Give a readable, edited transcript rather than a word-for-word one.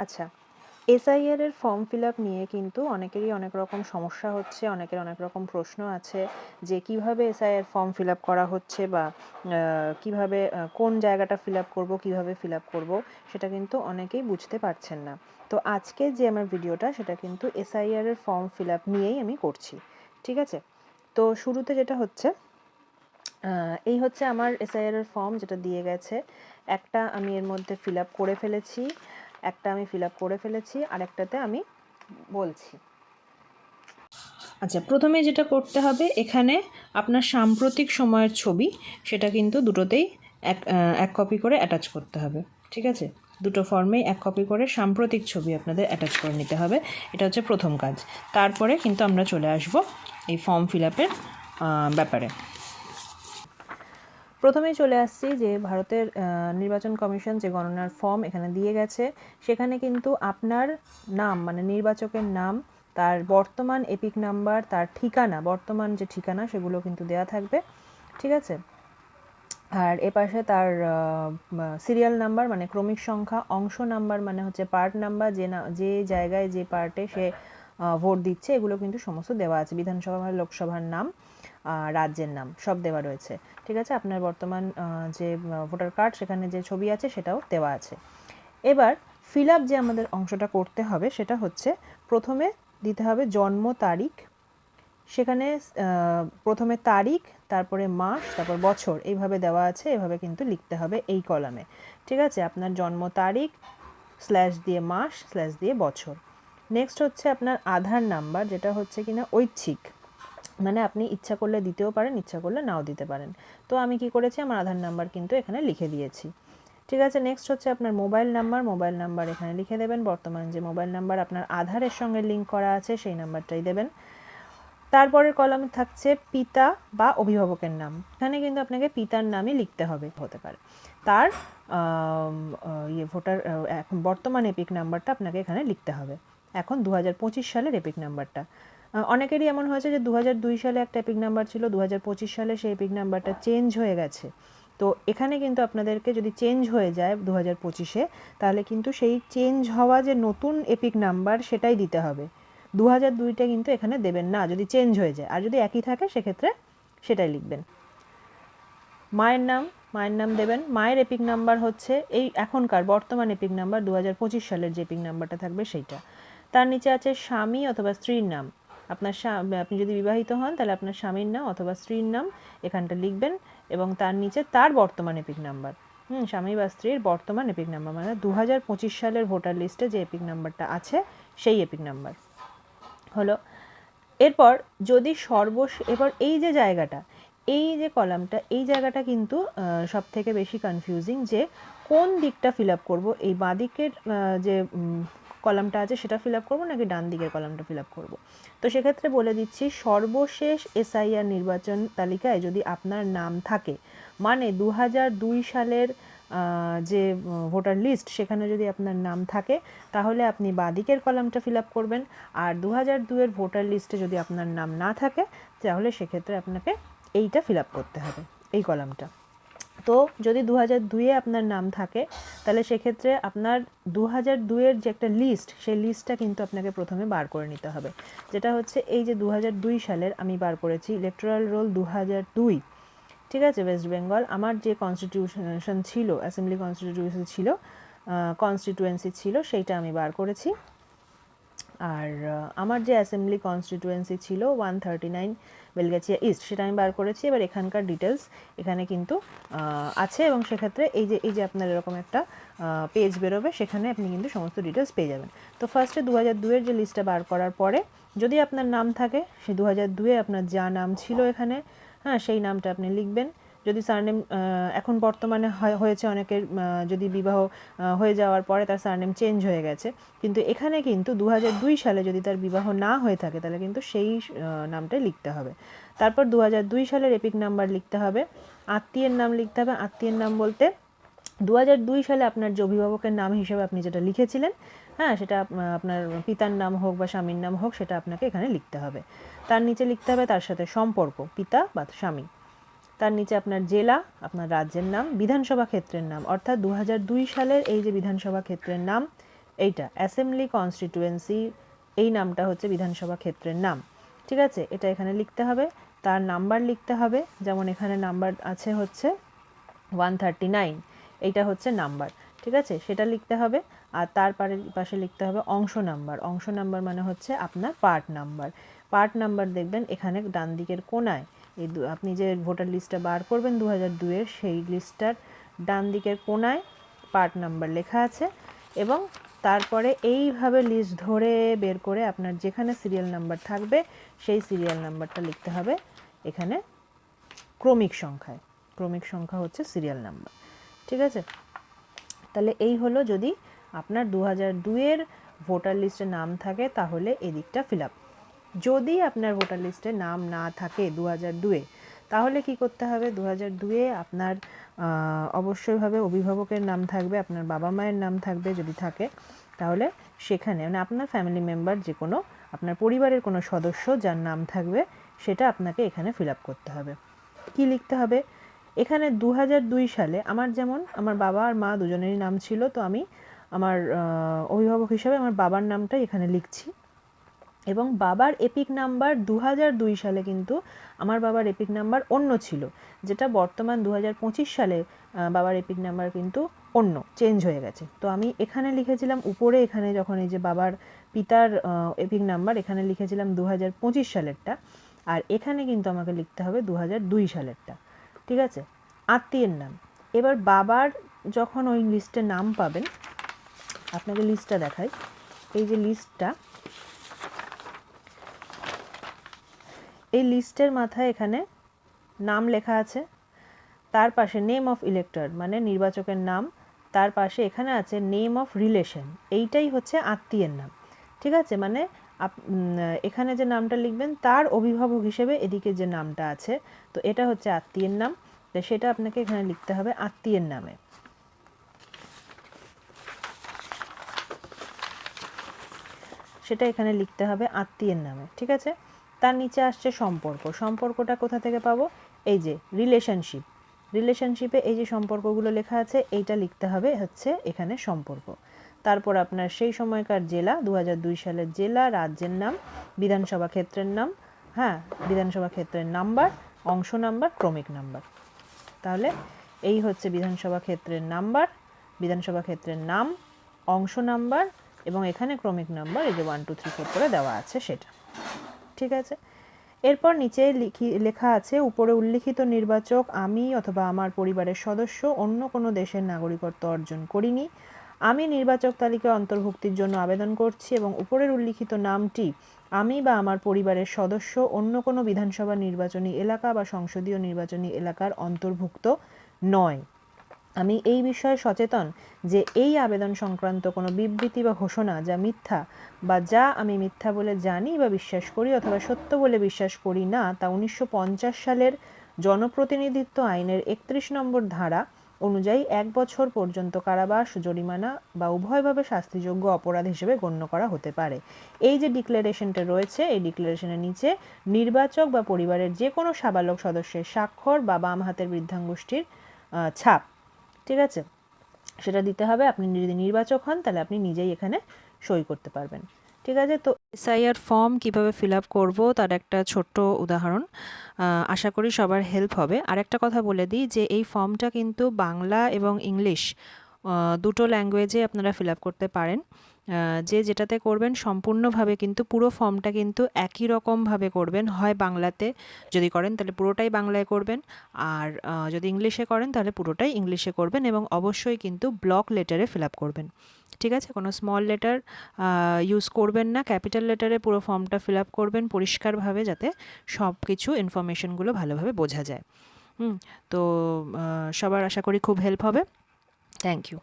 আচ্ছা, এসআইআর এর form fill up নিয়ে কিন্তু অনেকেরই অনেক রকম সমস্যা হচ্ছে, অনেকের অনেক রকম প্রশ্ন আছে যে কিভাবে এসআইআর ফর্ম ফিল আপ করা হচ্ছে বা কিভাবে কোন জায়গাটা ফিল আপ করবো, কীভাবে ফিল আপ করবো সেটা কিন্তু অনেকেই বুঝতে পারছেন না। তো আজকে যে আমার ভিডিওটা সেটা কিন্তু এসআইআর এর ফর্ম ফিল আপ নিয়েই আমি করছি, ঠিক আছে? তো শুরুতে যেটা হচ্ছে, এই হচ্ছে আমার এসআইআর এর ফর্ম যেটা দিয়ে গেছে। একটা আমি এর মধ্যে ফিল আপ করে ফেলেছি, আরেকটাতে আমি বলছি। আচ্ছা, প্রথমে যেটা করতে হবে, এখানে আপনার সাম্প্রতিক সময়ের ছবি সেটা কিন্তু দুটোতেই এক কপি করে অ্যাটাচ করতে হবে, ঠিক আছে? দুটো ফর্মেই এক কপি করে সাম্প্রতিক ছবি আপনাদের অ্যাটাচ করে নিতে হবে। এটা হচ্ছে প্রথম কাজ। তারপরে কিন্তু আমরা চলে আসব এই ফর্ম ফিল আপের ব্যাপারে। প্রথমেই চলে আসছি যে ভারতের নির্বাচন কমিশন যে গণনার ফর্ম এখানে দিয়ে গেছে, সেখানে কিন্তু আপনার নাম মানে নির্বাচকের নাম, তার বর্তমান এপিক নাম্বার, তার ঠিকানা, বর্তমান যে ঠিকানা সেগুলো কিন্তু দেওয়া থাকবে, ঠিক আছে? আর এপাশে তার সিরিয়াল নাম্বার মানে ক্রমিক সংখ্যা, অংশ নাম্বার মানে হচ্ছে পার্ট নাম্বার, যে জায়গায় যে পার্টে সে ভোট দিচ্ছে, এগুলো কিন্তু সমস্ত দেওয়া আছে। বিধানসভা, লোকসভার নাম, রাজ্যের নাম সব দেওয়া রয়েছে, ঠিক আছে? আপনার বর্তমান যে ভোটার কার্ড সেখানে যে ছবি আছে সেটাও দেওয়া আছে। এবার ফিল আপ যে আমাদের অংশটা করতে হবে সেটা হচ্ছে, প্রথমে দিতে হবে জন্ম তারিখ, সেখানে প্রথমে তারিখ, তারপরে মাস, তারপর বছর, এইভাবে দেওয়া আছে। এভাবে কিন্তু লিখতে হবে এই কলামে, ঠিক আছে? আপনার জন্ম তারিখ স্ল্যাশ দিয়ে মাস স্ল্যাশ দিয়ে বছর। নেক্সট হচ্ছে আপনার আধার নাম্বার, যেটা হচ্ছে কিনা ঐচ্ছিক, মানে আপনি ইচ্ছা করলে দিতেও পারেন, ইচ্ছা করলে নাও দিতে পারেন। তো আমি কি করেছি, আমার আধার নাম্বার কিন্তু এখানে লিখে দিয়েছি, ঠিক আছে? নেক্সট হচ্ছে আপনার মোবাইল নাম্বার এখানে লিখে দেবেন। বর্তমান যে মোবাইল নাম্বার আপনার আধারের সঙ্গে লিঙ্ক করা আছে সেই নাম্বারটাই দেবেন। তারপরের কলামে থাকছে পিতা বা অভিভাবকের নাম। এখানে কিন্তু আপনাকে পিতার নামই লিখতে হবে, হতে পারে তার ভোটার এখন বর্তমান এপিক নাম্বারটা আপনাকে এখানে লিখতে হবে। এখন 2025 সালের এপিক নাম্বারটা, অনেকেরই এমন হয়েছে যে 2002 সালে একটা এপিক নাম্বার ছিল, 2025 সালে সেই এপিক নাম্বারটা চেঞ্জ হয়ে গেছে। তো এখানে কিন্তু আপনাদেরকে যদি চেঞ্জ হয়ে যায় 2025-এ, তাহলে কিন্তু সেই চেঞ্জ হওয়া যে নতুন এপিক নাম্বার সেটাই দিতে হবে। 2002টা কিন্তু এখানে দেবেন না যদি চেঞ্জ হয়ে যায়, আর যদি একই থাকে সেক্ষেত্রে সেটাই লিখবেন। মায়ের নাম দেবেন। মায়ের এপিক নাম্বার হচ্ছে এই এখনকার বর্তমান এপিক নাম্বার, 2025 সালের যে এপিক নাম্বারটা থাকবে সেইটা। তার নিচে আছে স্বামী অথবা স্ত্রীর নাম। আপনি যদি বিবাহিত হন তাহলে আপনার স্বামীর নাম অথবা স্ত্রীর নাম এখানটা লিখবেন, এবং তার নিচে তার বর্তমান এপিক নাম্বার, স্বামী বা স্ত্রীর বর্তমান এপিক নাম্বার, মানে 2025 সালের ভোটার লিস্টে যে এপিক নাম্বারটা আছে সেই এপিক নাম্বার হলো। এরপর যদি এবার এই যে জায়গাটা, এই যে কলামটা, এই জায়গাটা কিন্তু সব থেকে বেশি কনফিউজিং, যে কোন দিকটা ফিল আপ করবো, এই বাঁ দিকের যে কলামটা আছে সেটা ফিল আপ করবো নাকি ডান দিকের কলামটা ফিল আপ করবো। তো সেক্ষেত্রে বলে দিচ্ছি, সর্বশেষ এসআইআর নির্বাচন তালিকায় যদি আপনার নাম থাকে, মানে 2002 সালের যে ভোটার লিস্ট সেখানে যদি আপনার নাম থাকে, তাহলে আপনি বাঁদিকের কলামটা ফিল আপ করবেন। আর 2002-এর ভোটার লিস্টে যদি আপনার নাম না থাকে, তাহলে সেক্ষেত্রে আপনাকে এইটা ফিল আপ করতে হবে, এই কলামটা। তো যদি 2002-এ আপনার নাম থাকে, তাহলে সেক্ষেত্রে আপনার 2002-এর যে একটা লিস্ট, সেই লিস্টটা কিন্তু আপনাকে প্রথমে বার করে নিতে হবে, যেটা হচ্ছে এই যে 2002 সালের আমি বার করেছি, ইলেকটোরাল রোল 2002, ঠিক আছে? ওয়েস্ট বেঙ্গল আমার যে কনস্টিটিউশন ছিল, অ্যাসেম্বলি কনস্টিটুয়েন্সি ছিল সেইটা আমি বার করেছি। আর আমার যে অ্যাসেম্বলি কনস্টিটুয়েন্সি ছিল 139 বেলগাছিয়া ইস্ট, সেটা আমি বার করেছি। এবার এখানকার ডিটেলস এখানে কিন্তু আছে, এবং সেক্ষেত্রে এই যে আপনার এরকম একটা পেজ বেরোবে, সেখানে আপনি কিন্তু সমস্ত ডিটেলস পেয়ে যাবেন। তো ফার্স্টে 2002-এর যে লিস্টটা বার করার পরে যদি আপনার নাম থাকে, সেই 2002-এ আপনার যা নাম ছিল এখানে, হ্যাঁ, সেই নামটা আপনি লিখবেন। যদি সারনেম এখন বর্তমানে হয়েছে অনেকের, যদি বিবাহ হয়ে যাওয়ার পরে তার সারনেম চেঞ্জ হয়ে গেছে, কিন্তু এখানে কিন্তু 2002 সালে যদি তার বিবাহ না হয়ে থাকে, তাহলে কিন্তু সেই নামটাই লিখতে হবে। তারপর 2002 সালের এপিক নাম্বার লিখতে হবে। আত্মীয়ের নাম লিখতে হবে। আত্মীয়ের নাম বলতে 2002 সালে আপনার যে অভিভাবকের নাম হিসেবে আপনি যেটা লিখেছিলেন, হ্যাঁ, সেটা আপনার পিতার নাম হোক বা স্বামীর নাম হোক, সেটা আপনাকে এখানে লিখতে হবে। তার নিচে লিখতে হবে তার সাথে সম্পর্ক, পিতা বা স্বামী। তার নিচে আপনার জেলা, আপনার রাজ্যের নাম, বিধানসভা ক্ষেত্রের নাম, অর্থাৎ 2002 সালের এই যে বিধানসভা ক্ষেত্রের নাম, এইটা অ্যাসেম্বলি কনস্টিটিউয়েন্সি, এই নামটা হচ্ছে বিধানসভা ক্ষেত্রের নাম। ঠিক আছে, এটা এখানে লিখতে হবে। তার নাম্বার লিখতে হবে, যেমন এখানে নাম্বার আছে হচ্ছে 139, এইটা হচ্ছে নাম্বার। ঠিক আছে, সেটা লিখতে হবে। আর তার পাশে লিখতে হবে অংশ নাম্বার। অংশ নাম্বার মানে হচ্ছে আপনার পার্ট নাম্বার। পার্ট নাম্বার দেখবেন এখানে ডান দিকের কোনায়, আপনি যে ভোটার লিস্টটা বার করবেন 2002-এর, সেই লিস্টটার ডান দিকের কোনায় পার্ট নাম্বার লেখা আছে। এবং তারপরে এইভাবে লিস্ট ধরে বের করে আপনার যেখানে সিরিয়াল নাম্বার থাকবে সেই সিরিয়াল নাম্বারটা লিখতে হবে এখানে ক্রমিক সংখ্যায়। ক্রমিক সংখ্যা হচ্ছে সিরিয়াল নাম্বার। ঠিক আছে, তাহলে এই হলো যদি আপনার 2002-এর ভোটার লিস্টে নাম থাকে তাহলে এদিকটা ফিল আপ। যদি আপনার ভোটার লিস্টে নাম না থাকে 2002-এ, তাহলে কি করতে হবে? 2002-এ আপনার অবশ্যইভাবে অভিভাবকের নাম থাকবে, আপনার বাবা মায়ের নাম থাকবে যদি থাকে, তাহলে সেখানে মানে আপনার ফ্যামিলি মেম্বার, যে কোনো আপনার পরিবারের কোনো সদস্য যার নাম থাকবে সেটা আপনাকে এখানে ফিল আপ করতে হবে। কি লিখতে হবে? এখানে 2002 সালে আমার, যেমন আমার বাবা আর মা দুজনেরই নাম ছিল, তো আমি আমার অভিভাবক হিসাবে আমার বাবার নামটাই এখানে লিখছি। এবং বাবার এপিক নাম্বার 2002 সালে কিন্তু আমার বাবার এপিক নাম্বার অন্য ছিল, যেটা বর্তমান 2025 সালে বাবার এপিক নাম্বার কিন্তু অন্য, চেঞ্জ হয়ে গেছে। তো আমি এখানে লিখেছিলাম উপরে, এখানে যখন এই যে বাবার পিতার এপিক নাম্বার, এখানে লিখেছিলাম 2025 সালেরটা, আর এখানে কিন্তু আমাকে লিখতে হবে 2002 সালেরটা। ঠিক আছে, আত্মীয়ের নাম। এবার বাবার যখন ওই লিস্টে নাম পাবেন, আপনাকে লিস্টটা দেখাই। এই যে লিস্টটা, এই লিস্টের মাথায় এখানে নাম লেখা আছে, তার পাশে নেম অফ ইলেক্টর মানে নির্বাচকের নাম, তার পাশে এখানে আছে নেম অফ রিলেশন, এইটাই হচ্ছে আত্মীয়ের নাম। ঠিক আছে, মানে এখানে যে নামটা লিখবেন তার অভিভাবক হিসেবে এদিকে যে নামটা আছে, তো এটা হচ্ছে আত্মীয়ের নাম, তো সেটা আপনাকে এখানে লিখতে হবে আত্মীয়ের নামে। সেটা এখানে লিখতে হবে আত্মীয়ের নামে। ঠিক আছে, তার নিচে আসছে সম্পর্ক। সম্পর্কটা কোথা থেকে পাবো? এই যে রিলেশনশিপ, রিলেশনশিপে এই যে সম্পর্কগুলো লেখা আছে এইটা লিখতে হবে হচ্ছে এখানে সম্পর্ক। তারপর আপনার সেই সময়কার জেলা, 2002 সালের জেলা, রাজ্যের নাম, বিধানসভা ক্ষেত্রের নাম, হ্যাঁ বিধানসভা ক্ষেত্রের নাম্বার, অংশ নাম্বার, ক্রমিক নাম্বার। তাহলে এই হচ্ছে বিধানসভা ক্ষেত্রের নাম্বার, বিধানসভা ক্ষেত্রের নাম, অংশ নাম্বার এবং এখানে ক্রমিক নাম্বার, এই যে 1 2 3 4 করে দেওয়া আছে সেটা। ঠিক আছে, এরপর নিচে লেখা আছে উপরে উল্লিখিত নির্বাচক আমি অথবা আমার পরিবারের সদস্য অন্য কোনো দেশের নাগরিকত্ব অর্জন করিনি। আমি নির্বাচক তালিকায় অন্তর্ভুক্তির জন্য আবেদন করছি এবং উপরের উল্লিখিত নামটি আমি বা আমার পরিবারের সদস্য অন্য কোনো বিধানসভা নির্বাচনী এলাকা বা সংসদীয় নির্বাচনী এলাকার অন্তর্ভুক্ত নয়। আমি এই বিষয়ে সচেতন যে এই আবেদন সংক্রান্ত কোনো বিবৃতি বা ঘোষণা যা মিথ্যা বা যা আমি মিথ্যা বলে জানি বা বিশ্বাস করি অথবা সত্য বলে বিশ্বাস করি না, তা 1950 সালের জনপ্রতিনিধিত্ব আইনের 31 নম্বর ধারা অনুযায়ী 1 বছর পর্যন্ত কারাবাস, জরিমানা বা উভয়ভাবে শাস্তিযোগ্য অপরাধ হিসেবে গণ্য করা হতে পারে। এই যে ডিক্লারেশনটা রয়েছে, এই ডিক্লারেশনের নিচে নির্বাচক বা পরিবারের যে কোনো সাবালক সদস্যের স্বাক্ষর বা বাম হাতের বৃদ্ধাঙ্গুষ্ঠির ছাপ, ঠিক আছে, সেটা দিতে হবে। আপনি যদি নির্বাচক হন তাহলে আপনি নিজেই এখানে সই করতে পারবেন। ঠিক আছে, তো এসআইআর ফর্ম কিভাবে ফিল আপ করবো তার একটা ছোট্ট উদাহরণ, আশা করি সবার হেল্প হবে। আর একটা কথা বলে দিই যে এই ফর্মটা কিন্তু বাংলা এবং ইংলিশ দুটো ল্যাঙ্গুয়েজে আপনারা ফিল আপ করতে পারেন। যে যেটাতে করবেন সম্পূর্ণভাবে কিন্তু পুরো ফর্মটা কিন্তু একই রকমভাবে করবেন, হয় বাংলাতে যদি করেন তাহলে পুরোটাই বাংলায় করবেন, আর যদি ইংলিশে করেন তাহলে পুরোটাই ইংলিশে করবেন, এবং অবশ্যই কিন্তু ব্লক লেটারে ফিল আপ করবেন। ঠিক আছে, কোনো স্মল লেটার ইউজ করবেন না, ক্যাপিটাল লেটারে পুরো ফর্মটা ফিল আপ করবেন পরিষ্কারভাবে, যাতে সব কিছু ইনফরমেশনগুলো ভালোভাবে বোঝা যায়। তো সবার আশা করি খুব হেল্প হবে। Thank you.